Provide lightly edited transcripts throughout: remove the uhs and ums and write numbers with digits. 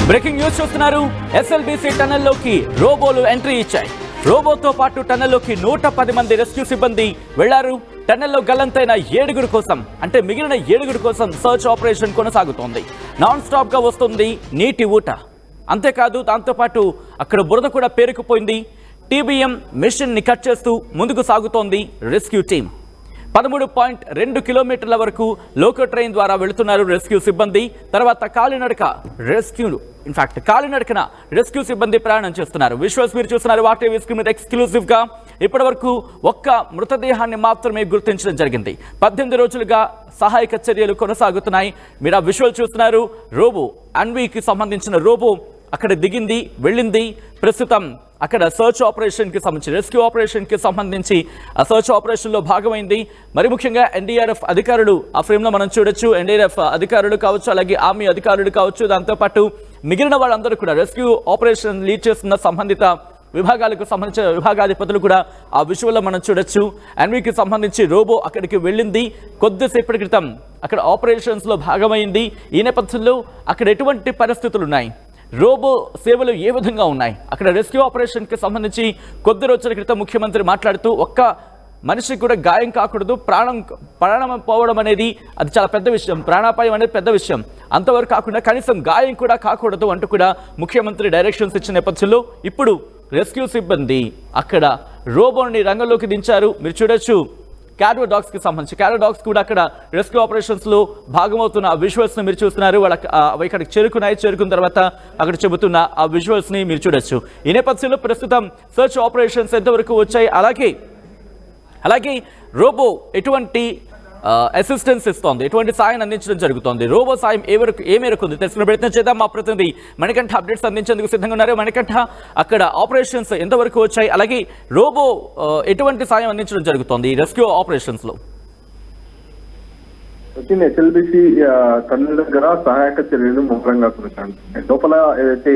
Breaking news చూస్తున్నారు. SLBC టన్నెల్లోకి రోబోలు entry ఇచ్చాయి. రోబోతో పాటు టన్నెల్లోకి 110 మంది రెస్క్యూ సిబ్బంది వెళ్లారు. టన్నెల్లో గల్లంతైన 7 కోసం అంటే మిగిలిన 7 కోసం సర్చ్ ఆపరేషన్ కొనసాగుతోంది. నాన్ స్టాప్ గా వస్తుంది నీటి ఊట. అంతేకాదు దాంతోపాటు అక్కడ బురద కూడా పేరుకుపోయింది. టీబీఎం మిషన్ ని కట్ చేస్తూ ముందుకు సాగుతోంది రెస్క్యూ టీం. 13.2 కిలోమీటర్ల వరకు లోకల్ ట్రైన్ ద్వారా వెళుతున్నారు రెస్క్యూ సిబ్బంది. తర్వాత కాలినడకన రెస్క్యూ సిబ్బంది ప్రయాణం చేస్తున్నారు. విజువల్స్ మీరు చూస్తున్నారు. వాటి స్క్రీన్ మీద ఎక్స్క్లూజివ్ గా ఇప్పటి వరకు ఒక్క మృతదేహాన్ని మాత్రమే గుర్తించడం జరిగింది. 18 రోజులుగా సహాయక చర్యలు కొనసాగుతున్నాయి. మీరు ఆ విజువల్ చూస్తున్నారు. రోబో అన్వీకి సంబంధించిన రోబో అక్కడ దిగింది, వెళ్ళింది. ప్రస్తుతం అక్కడ సర్చ్ ఆపరేషన్ కి సంబంధించి రెస్క్యూ ఆపరేషన్ కి సంబంధించి ఆ సర్చ్ ఆపరేషన్ లో భాగమైంది. మరి ముఖ్యంగా ఎన్డీఆర్ఎఫ్ అధికారులు ఆ ఫ్రేమ్ లో మనం చూడొచ్చు. ఎన్డీఆర్ఎఫ్ అధికారులు కావచ్చు, అలాగే ఆర్మీ అధికారులు కావచ్చు, దాంతోపాటు మిగిలిన వాళ్ళందరూ కూడా రెస్క్యూ ఆపరేషన్ లీడ్ చేస్తున్న సంబంధిత విభాగాలకు సంబంధించిన విభాగాధిపతులు కూడా ఆ విజువల్లో మనం చూడొచ్చు. ఎన్వీకి సంబంధించి రోబో అక్కడికి వెళ్ళింది. కొద్దిసేపటి క్రితం అక్కడ ఆపరేషన్స్ లో భాగమైంది. ఈ నేపథ్యంలో అక్కడ ఎటువంటి పరిస్థితులు ఉన్నాయి, రోబో సేవలు ఏ విధంగా ఉన్నాయి, అక్కడ రెస్క్యూ ఆపరేషన్ కి సంబంధించి కొద్ది రోజుల క్రితం ముఖ్యమంత్రి మాట్లాడుతూ ఒక్క మనిషికి కూడా గాయం కాకూడదు, ప్రాణం పోవడం అనేది అది చాలా పెద్ద విషయం, ప్రాణాపాయం అనేది పెద్ద విషయం, అంతవరకు కాకుండా కనీసం గాయం కూడా కాకూడదు అంటూ కూడా ముఖ్యమంత్రి డైరెక్షన్స్ ఇచ్చిన నేపథ్యంలో ఇప్పుడు రెస్క్యూ సిబ్బంది అక్కడ రోబోని రంగంలోకి దించారు. మీరు చూడొచ్చు. క్యాడో డాగ్స్ కి సంబంధించి క్యాడో డాగ్స్ కూడా అక్కడ రెస్క్యూ ఆపరేషన్స్ లో భాగమవుతున్న ఆ విజువల్స్ ని మీరు చూస్తున్నారు. అవి ఇక్కడికి చేరుకున్న తర్వాత అక్కడ చెబుతున్న ఆ విజువల్స్ ని మీరు చూడొచ్చు. ఈ నేపథ్యంలో ప్రస్తుతం సర్చ్ ఆపరేషన్స్ ఎంతవరకు వచ్చాయి, అలాగే రోబో ఎటువంటి అసిస్టెన్స్ ఇస్తోంది, ఎటువంటి సాయం అందించడం జరుగుతోంది, రోబో సాయం ఏ మేరకు ఉంది తెలుసుకునే ప్రయత్నం చేద్దాం. మా ప్రతినిధి మణికంఠ అప్డేట్స్ అందించేందుకు సిద్ధంగా ఉన్నారు. మణికంఠ, అక్కడ ఆపరేషన్స్ ఎంతవరకు వచ్చాయి, అలాగే రోబో ఎటువంటి సాయం అందించడం జరుగుతోంది ఈ రెస్క్యూ ఆపరేషన్స్ లో? ఎస్ఎల్బిసి టన్నెల్ దగ్గర సహాయక చర్యలు ముమ్మరంగా కొనసాగుతున్నాయి. లోపల ఏదైతే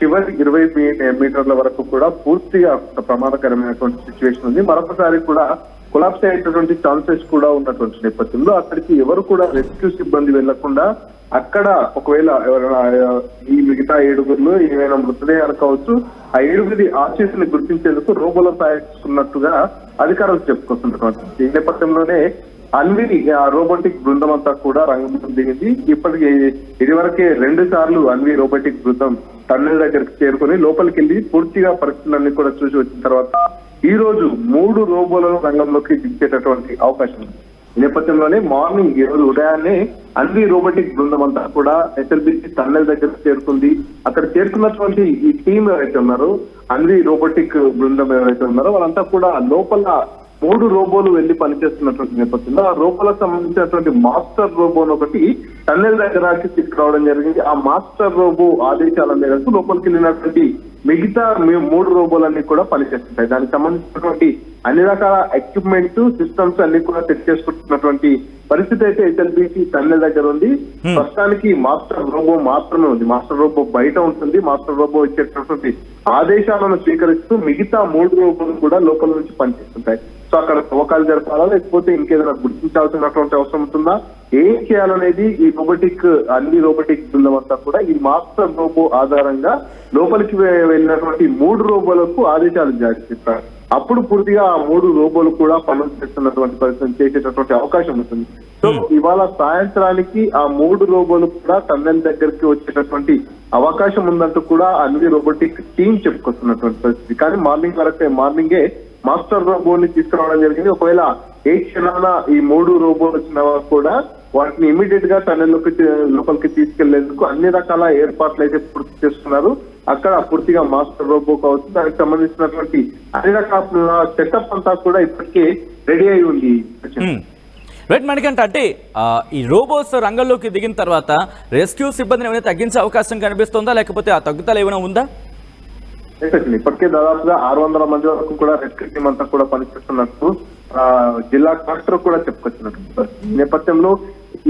చివరి 20 మీటర్ల వరకు కూడా పూర్తిగా ప్రమాదకరమైనటువంటి సిచ్యువేషన్ ఉంది. మరొకసారి కూడా కొలాప్స్ అయ్యేటటువంటి ఛాన్సెస్ కూడా ఉన్నటువంటి నేపథ్యంలో అక్కడికి ఎవరు కూడా రెస్క్యూ సిబ్బంది వెళ్లకుండా అక్కడ ఒకవేళ ఎవరైనా ఈ మిగతా 7 ఏమైనా మృతదేహాలు కావచ్చు, ఆ 7 ఆశీస్సుని గుర్తించేందుకు రోబోలో తయారుకున్నట్టుగా అధికారులు చెప్పుకొస్తున్నటువంటి ఈ నేపథ్యంలోనే అన్వి రోబోటిక్ బృందం అంతా కూడా రంగంలో దిగింది. ఇప్పటికి ఇదివరకే 2 సార్లు అన్వి రోబోటిక్ బృందం టన్నెల్ దగ్గరికి చేరుకుని లోపలికి వెళ్ళి పూర్తిగా పరిస్థితులన్నీ కూడా చూసి వచ్చిన తర్వాత ఈ రోజు 3 రోబోలను రంగంలోకి దించేటటువంటి అవకాశం ఉంది. ఈ నేపథ్యంలోనే మార్నింగ్ ఈ రోజు ఉదయాన్నే అన్వి రోబోటిక్ బృందం అంతా కూడా ఎస్ఎల్బిసి టన్నెల్ దగ్గర చేరుకుంది. అక్కడ చేరుకున్నటువంటి ఈ టీం ఎవరైతే ఉన్నారో, అన్వి రోబోటిక్ బృందం ఎవరైతే ఉన్నారో వాళ్ళంతా కూడా లోపల 3 రోబోలు వెళ్లి పనిచేస్తున్నటువంటి నేపథ్యంలో ఆ రోబోలకు సంబంధించినటువంటి మాస్టర్ రోబోను ఒకటి టన్నెల్ దగ్గరకి తీసుకురావడం జరిగింది. ఆ మాస్టర్ రోబో ఆదేశాల మేరకు లోపలికి వెళ్ళినటువంటి మిగతా 3 రోబోలన్నీ కూడా పనిచేస్తుంటాయి. దానికి సంబంధించినటువంటి అన్ని రకాల ఎక్విప్మెంట్ సిస్టమ్స్ అన్ని కూడా సెట్ చేసుకుంటున్నటువంటి పరిస్థితి అయితే ఎస్ఎల్బిసి టన్నెల్ దగ్గర ఉంది. ప్రస్తుతానికి మాస్టర్ రోబో మాత్రమే ఉంది. మాస్టర్ రోబో బయట ఉంటుంది. మాస్టర్ రోబో ఇచ్చేటటువంటి ఆదేశాలను స్వీకరిస్తూ మిగతా 3 రోబోలు కూడా లోపల నుంచి పనిచేస్తుంటాయి. సో అక్కడ తవ్వకాలు జరపాలా, లేకపోతే ఇంకేదైనా గుర్తించాల్సినటువంటి అవసరం ఉంటుందా, ఏం చేయాలనేది ఈ అన్ని రోబోటిక్ బృందం అంతా కూడా ఈ మాస్టర్ రోబో ఆధారంగా లోపలికి వెళ్ళినటువంటి 3 రోబోలకు ఆదేశాలు జారీ చేస్తారు. అప్పుడు పూర్తిగా ఆ 3 రోబోలు కూడా పనులు చేస్తున్నటువంటి పరిస్థితి చేసేటటువంటి అవకాశం ఉంటుంది. సో ఇవాళ సాయంత్రానికి ఆ 3 రోబోలు కూడా టన్నెల్ దగ్గరికి వచ్చేటటువంటి అవకాశం ఉందంటూ కూడా అన్ని రోబోటిక్ టీం చెప్పుకొస్తున్నటువంటి పరిస్థితి. కానీ మార్నింగే మాస్టర్ రోబోని తీసుకురావడం జరిగింది. ఒకవేళ ఏ క్షణాన ఈ 3 రోబోలు వచ్చిన కూడా వాటిని ఇమీడియట్ గా టన్నెల్ లోపలికి తీసుకెళ్లేందుకు అన్ని రకాల ఏర్పాట్లు అయితే పూర్తి చేస్తున్నారు. అక్కడ పూర్తిగా మాస్టర్ రోబో కావచ్చు, దానికి సంబంధించినటువంటి అన్ని రకాల సెటప్ అంతా కూడా ఇప్పటికే రెడీ అయి ఉంది. మణికంఠ, అంటే ఈ రోబోస్ రంగంలోకి దిగిన తర్వాత రెస్క్యూ సిబ్బందిని ఏమైనా తగ్గించే అవకాశం కనిపిస్తుందా, లేకపోతే ఆ తగ్గుదల ఏమైనా ఉందా? ఇప్పటికే దాదాపుగా 600 మంది వరకు కూడా రెస్క్యూ టీం అంతా కూడా పనిచేస్తున్నట్టు జిల్లా కలెక్టర్ కూడా చెప్పుకొచ్చినట్టు. ఈ నేపథ్యంలో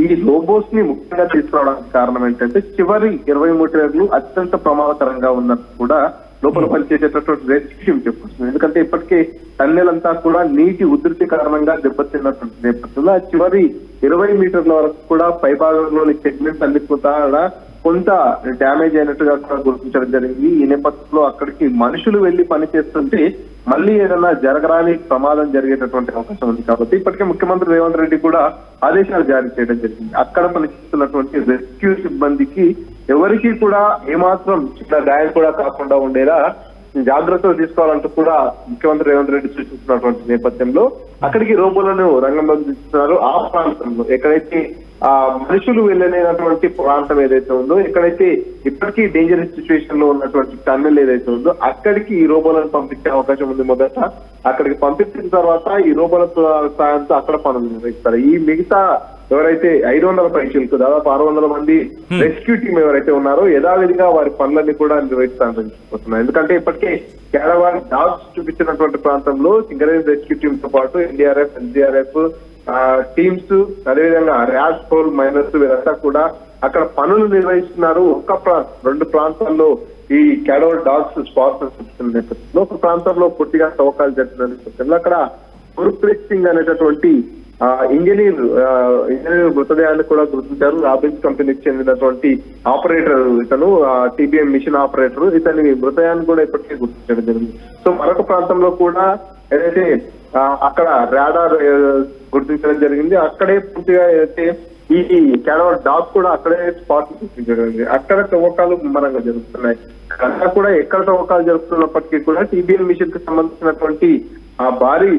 ఈ రోబోస్ ని ముఖ్యంగా తీసుకురావడానికి కారణం ఏంటంటే చివరి 20 మీటర్లు అత్యంత ప్రమాదకరంగా ఉన్నట్టు కూడా లోపల పనిచేసేటటువంటి రెస్క్యూ చెప్పుకొస్తుంది. ఎందుకంటే ఇప్పటికే టన్నెల్ అంతా కూడా నీటి ఉధృతి కారణంగా దెబ్బతిన్నటువంటి నేపథ్యంలో చివరి 20 మీటర్ల వరకు కూడా పై భాగంలోని సెగ్మెంట్స్ అన్ని కూడా కొంత డ్యామేజ్ అయినట్టుగా కూడా గుర్తించడం జరిగింది. ఈ నేపథ్యంలో అక్కడికి మనుషులు వెళ్లి పనిచేస్తుంటే మళ్ళీ ఏదైనా జరగరాని ప్రమాదం జరిగేటటువంటి అవకాశం ఉంది. కాబట్టి ఇప్పటికే ముఖ్యమంత్రి రేవంత్ రెడ్డి కూడా ఆదేశాలు జారీ చేయడం జరిగింది. అక్కడ పనిచేస్తున్నటువంటి రెస్క్యూ సిబ్బందికి ఎవరికి కూడా ఏమాత్రం చిన్న గాయం కూడా కాకుండా ఉండేలా జాగ్రత్తలు తీసుకోవాలంటూ కూడా ముఖ్యమంత్రి రేవంత్ రెడ్డి సూచిస్తున్నటువంటి నేపథ్యంలో అక్కడికి రోబోలను రంగంలో దిస్తున్నారు. ఆ ప్రాంతంలో ఎక్కడైతే ఆ మనుషులు వెళ్ళలేనటువంటి ప్రాంతం ఏదైతే ఉందో, ఎక్కడైతే ఇప్పటికీ డేంజరస్ సిచ్యువేషన్ లో ఉన్నటువంటి టన్నెల్ ఏదైతే ఉందో అక్కడికి ఈ రోబోలను పంపించే అవకాశం ఉంది. మొదట అక్కడికి పంపించిన తర్వాత ఈ రోబోల సాయంతో అక్కడ పనులు నిర్వహిస్తారు. ఈ మిగతా ఎవరైతే 500 పైచీలకు దాదాపు 600 మంది రెస్క్యూ టీం ఎవరైతే ఉన్నారో యథావిధిగా వారి పనులన్నీ కూడా నిర్వహిస్తారని చెప్పుకుంటున్నారు. ఎందుకంటే ఇప్పటికే కేరళ డాగ్స్ చూపించినటువంటి ప్రాంతంలో సింగరేజ్ రెస్క్యూ టీమ్ తో పాటు ఎన్డీఆర్ఎఫ్, ఎన్డీఆర్ఎఫ్ టీమ్స్, అదేవిధంగా ర్యాడ్ పోల్ మైనర్స్ వీరంతా కూడా అక్కడ పనులు నిర్వహిస్తున్నారు. రెండు ప్రాంతాల్లో ఈ క్యాడోల్ డాగ్స్ స్పాట్ చూపిస్తున్న నేపథ్యంలో ఒక ప్రాంతంలో పూర్తిగా తవ్వకాలు జరుగుతున్న నేపథ్యంలో అక్కడ గుర్ప్రీత్ సింగ్ అనేటటువంటి ఇంజనీర్ మృతదేహాన్ని కూడా గుర్తించారు. రాబిన్స్ కంపెనీకి చెందినటువంటి ఆపరేటర్ ఇతను, టీబీఎం మిషన్ ఆపరేటర్. ఇతని మృతదేహాన్ని కూడా ఇప్పటికే గుర్తించడం జరిగింది. సో మరొక ప్రాంతంలో కూడా ఏదైతే అక్కడ రాడార్ గుర్తించడం జరిగింది. అక్కడే పూర్తిగా ఏదైతే ఈ క్యాడోల్ డాగ్ కూడా అక్కడే స్పాట్ గుర్తించడం జరిగింది. అక్కడ తవ్వకాలు ముమ్మరంగా జరుగుతున్నాయి. అక్కడ కూడా ఎక్కడ తవ్వకాలు జరుగుతున్నప్పటికీ కూడా టీబీఎం మిషన్ కి సంబంధించినటువంటి ఆ భారీ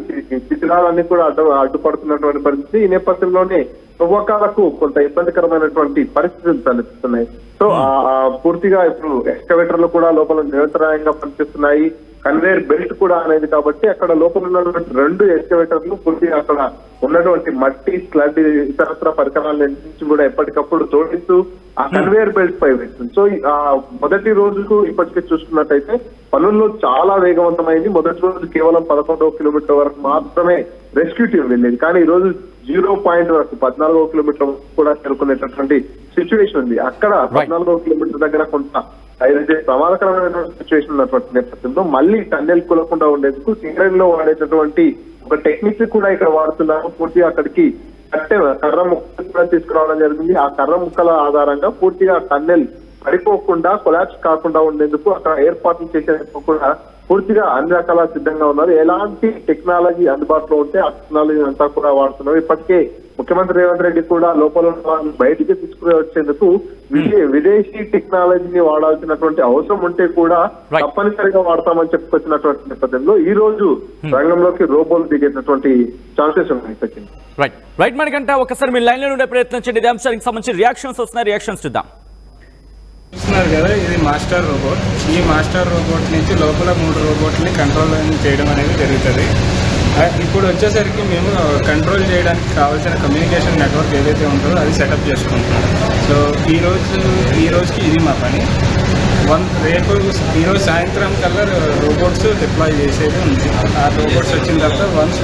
శిథిలాలన్నీ కూడా అడ్డుపడుతున్నటువంటి పరిస్థితి. ఈ నేపథ్యంలోనే తవ్వకాలకు కొంత ఇబ్బందికరమైనటువంటి పరిస్థితులు తలెత్తుతున్నాయి. సో పూర్తిగా ఇప్పుడు ఎక్స్కవేటర్లు కూడా లోపల నిరంతరాయంగా పనిచేస్తున్నాయి. కన్వేయర్ బెల్ట్ కూడా అనేది కాబట్టి అక్కడ లోపల ఉన్నటువంటి 2 ఎక్స్కవేటర్లు పూర్తిగా అక్కడ ఉన్నటువంటి మట్టి, స్లడ్, ఇతరత్ర పరికరాలన్నింటి కూడా ఎప్పటికప్పుడు జోడిస్తూ ఆ కన్వేయర్ బెల్ట్ పై వేస్తుంది. సో మొదటి రోజుకు ఇప్పటికే చూసుకున్నట్టయితే పనుల్లో చాలా వేగవంతమైంది. మొదటి రోజు కేవలం 11వ కిలోమీటర్ వరకు మాత్రమే రెస్క్యూ టీం వెళ్ళేది. కానీ ఈ రోజు 0 పాయింట్ వరకు 14వ కిలోమీటర్ కూడా చేరుకునేటటువంటి సిచ్యువేషన్ ఉంది. అక్కడ 14వ కిలోమీటర్ దగ్గర కొంత అయితే ప్రమాదకరమైనటువంటి సిచ్యువేషన్ ఉన్నటువంటి నేపథ్యంలో మళ్ళీ టన్నెల్ కూలకుండా ఉండేందుకు సింగరేజ్ లో వాడేటటువంటి ఒక టెక్నిక్ కూడా ఇక్కడ వాడుతున్నారు. పూర్తిగా అక్కడికి కర్ర ముక్కలు కూడా తీసుకురావడం జరిగింది. ఆ కర్ర ముక్కల ఆధారంగా పూర్తిగా టన్నెల్ పడిపోకుండా, కొలాప్స్ కాకుండా ఉండేందుకు అక్కడ ఏర్పాట్లు చేసేందుకు కూడా పూర్తిగా అన్ని రకాల సిద్ధంగా ఉన్నారు. ఎలాంటి టెక్నాలజీ అందుబాటులో ఉంటే ఆ టెక్నాలజీ అంతా కూడా వాడుతున్నారు. ఇప్పటికే ముఖ్యమంత్రి రేవంత్ రెడ్డి కూడా లోపల బయటికి తీసుకుని వచ్చేందుకు విదేశీ టెక్నాలజీని వాడాల్సినటువంటి అవసరం ఉంటే కూడా తప్పనిసరిగా వాడతామని చెప్పుకొచ్చినటువంటి నేపథ్యంలో ఈ రోజు రంగంలోకి రోబోలు దిగేటటువంటి ఛాన్సెస్ ఉన్నాయి. రైట్ మణికంఠ, ఒకసారి మీ లైన్ లో ఉండే ప్రయత్నం చేయండి. ఇదే అంశానికి సంబంధించి రియాక్షన్స్ వస్తున్నాయి, రియాక్షన్స్ చూద్దాం. చూస్తున్నారు కదా, ఇది మాస్టర్ రోబోట్. ఈ మాస్టర్ రోబోట్ నుంచి లోపల 3 రోబోట్ని కంట్రోల్ చేయడం అనేది జరుగుతుంది. ఇప్పుడు వచ్చేసరికి మేము కంట్రోల్ చేయడానికి కావాల్సిన కమ్యూనికేషన్ నెట్వర్క్ ఏదైతే ఉంటుందో అది సెటప్ చేసుకుంటాం. సో ఈ రోజుకి ఇది మా పని. ఈరోజు సాయంత్రం కల్లా రోబోట్స్ డిప్లాయ్ చేసేది ఉంది. ఆ రోబోట్స్ వచ్చిన తర్వాత వన్స్